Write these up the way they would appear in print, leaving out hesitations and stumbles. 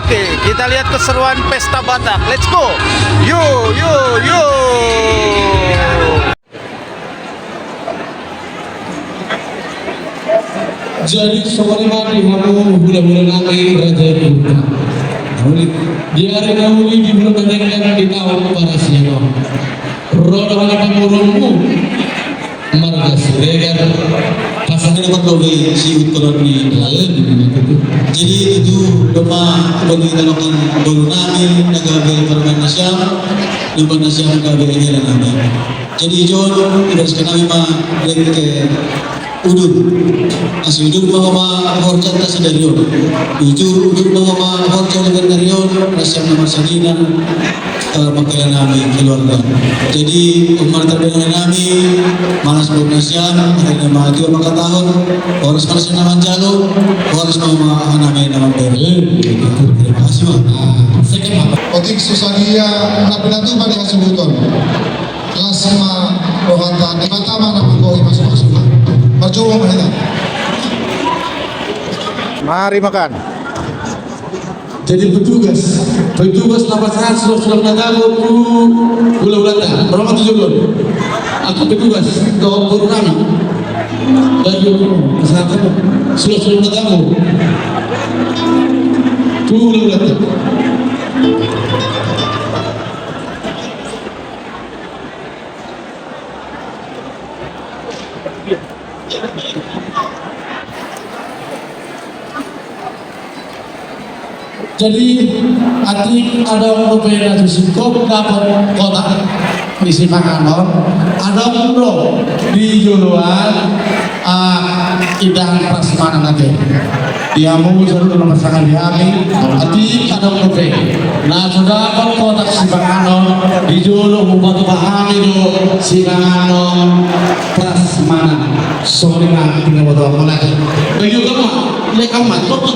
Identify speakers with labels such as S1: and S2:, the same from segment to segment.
S1: Oke, kita lihat keseruan pesta Batak. Let's go. Yo yo yo.
S2: Jadi sore mati kamu bulan-bulan nanti raja kita. Biar kamu di bulan nanti di tahun para siapa. Roda mana pemurunmu marga suregar
S3: pasangan berdoa si uturan di jadi itu doa bagi talokan dulu nami nagabe permen nasyam lupa nasyam nagabe ngira nami jadi John tidak sekali mah lagi ke udun asli udun bahwa horjan tas dari yon udun bahwa horjan dari yon nasyam nama sadina pakaian kami keluarga. Jadi umar terdengar kami malas bernasyam akhirnya maju maka tahun harus malas nama jalo harus nama anaknya nama beri. Terima kasih pak. Sekian pak.
S4: Otik susagia napinatu pada sebuton. Kelas sama rohanta di mata mana pegawai masuk-masuk. Perjuang mereka.
S1: Mari makan.
S2: jadi petugas lapangan sudah menanggung bulan-bulan berapa 7 bulan aku petugas tahun Purnama baju kesehatan sudah menanggung bulan-bulan jadi adik ada berbeda di Singkop dapat kotak isi makanan ada umroh di Juluan idang prasmanan nanti dia mau satu nomor sangat diami adik ada berbeda nah sudah dapat kotak si makanan di Julu membuat pahami do si makanan prasmanan soalnya tinggal buat apa lagi bagi kamu lekaman
S5: Sudah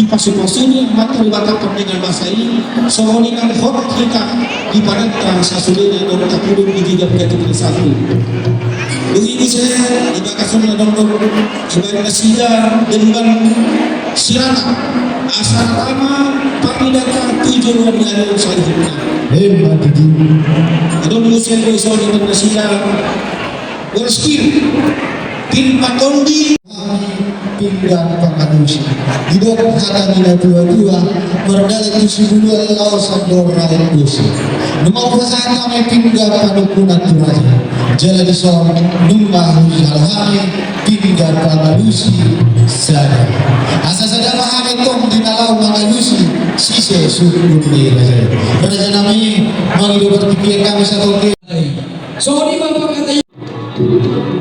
S5: ipasupasuni mata liwatakan dengan bahasa ini sohoni nang hot kita ibaratkan sasulina dong tapulun di 331 begitu saya dibakasan na dong ibarat sida dengan sirana asal lama pamidaka tujuan dari selanjutnya
S4: Hebat itu.
S5: adong musim ko iso dengan sida berskir pinpatondi
S4: Pindah pangkanusi. Hidup kata nila dua-dua berdala tusi dulu Allah sador rakyat dosi. Numau pasang kami pindah panukunan turaja. Jala di song numah hujalhami pindah pangkanusi sada. Asa sada mahami tong dinalau pangkanusi sise suku ni raja. Raja nami mengidu berpikir kami satu
S5: so di bapak kata